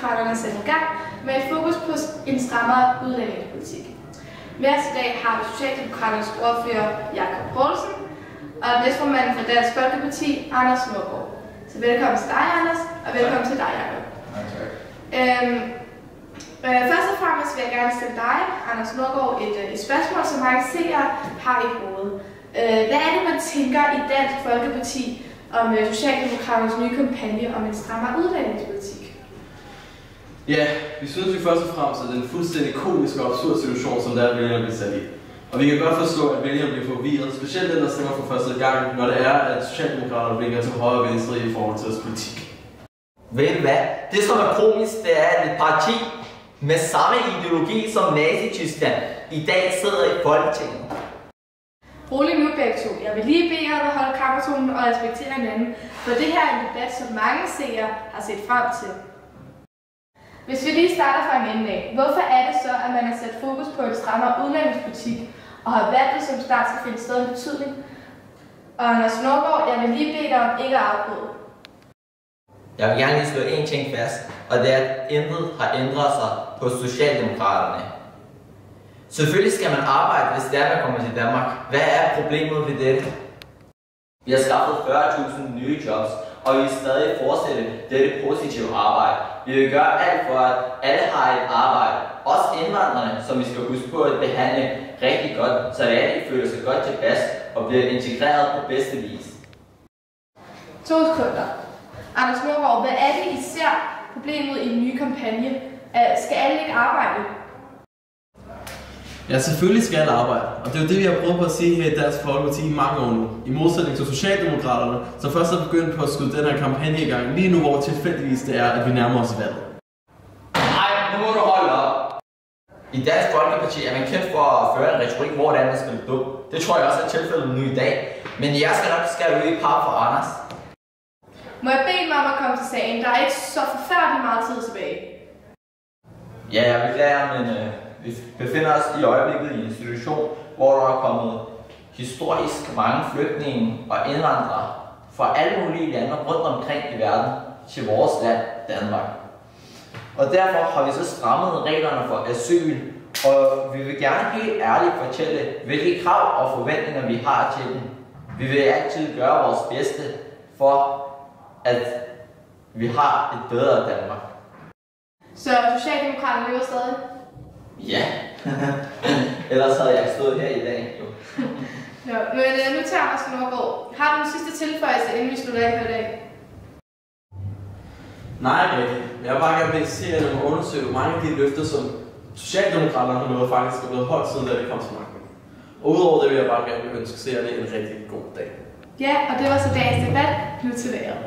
Socialdemokraterne sat i gang med et fokus på en strammere udlændingepolitik. Med os i dag har vi Socialdemokraternes ordfører Jakob Poulsen og næstformanden for Dansk Folkeparti, Anders Nordgaard. Så velkommen til dig, Anders, og velkommen til dig, Jakob. Først og fremmest vil jeg gerne stille dig, Anders Nordgaard, et spørgsmål, som mange seere har i hovedet. Hvad er det, man tænker i Dansk Folkeparti om Socialdemokraternes nye kampagne om en strammere udlændingepolitik? Ja, vi synes jo først og fremmest, at det er en fuldstændig komisk og absurd situation, som der er, at vælgerne bliver sat i. Og vi kan godt forstå, at vælgerne bliver forvirret, specielt den, der stemmer for første gang, når det er, at Socialdemokraterne blinker til højre og venstre i forhold til deres politik. Ved I hvad? Det, som er komisk, det er, at et parti med samme ideologi som Nazi-Tyskland i dag sidder i Folketinget. Rolig nu begge to. Jeg vil lige bede jer at holde kammertonen og respektere hinanden, for det her er en debat, som mange seere har set frem til. Hvis vi lige starter fra en ende af, hvorfor er det så, at man har sat fokus på en strammere udlændingepolitik og har valgt det, som snart skal finde sted en betydning? Og Anders Nordgaard, jeg vil lige bede dig om ikke at afbryde. Jeg vil gerne lige slå én ting fast, og det er, at intet har ændret sig på Socialdemokraterne. Selvfølgelig skal man arbejde, hvis det er, man kommer til Danmark. Hvad er problemet ved dette? Vi har skaffet 40.000 nye jobs, og vi vil stadig fortsætte dette positive arbejde. Vi vil gøre alt for, at alle har et arbejde. Også indvandrerne, som vi skal huske på at behandle rigtig godt, så alle føler sig godt tilpas og bliver integreret på bedste vis. 2 sekunder. Anders Nordgaard, hvad er det især problemet i den nye kampagne? Skal alle ikke arbejde? Ja, selvfølgelig skal alle arbejde, og det er jo det, vi har prøvet på at sige her i Dansk Folkeparti i mange år nu. I modsætning til Socialdemokraterne, som først er begyndt på at skyde den her kampagne i gang, lige nu hvor tilfældigvis det er, at vi nærmer os valget. Nej, nu må du holde op! I Dansk Folkeparti er man kendt for at føre en retorik, hvor det er, man skal blive dum. Det tror jeg også er tilfældet nu i dag. Men jeg skal nok skære ud i par for Anders. Må jeg bede mig om at komme til sagen? Der er ikke så forfærdeligt meget tid tilbage. Ja, jeg beklager, men vi befinder os i øjeblikket i en situation, hvor der er kommet historisk mange flygtninge og indvandrere fra alle mulige lande rundt omkring i verden til vores land, Danmark. Og derfor har vi så strammet reglerne for asyl, og vi vil gerne helt ærligt fortælle, hvilke krav og forventninger vi har til dem. Vi vil altid gøre vores bedste for, at vi har et bedre Danmark. Så Socialdemokraterne lever stadig? Ja, ellers havde jeg stået her i dag. Jo. Ja, men nu tager Anders Nordgaard. Har du en sidste tilføjelse, inden vi slutter af for i dag? Nej, ikke. Jeg vil bare gerne bede seerne om at undersøge, hvor mange af de løfter, som Socialdemokraterne har nået, faktisk er blevet holdt siden, da det kom til magten. Og udover det vil jeg bare gerne ønske seerne en rigtig god dag. Ja, og det var så dagens debat. Nu til vejret.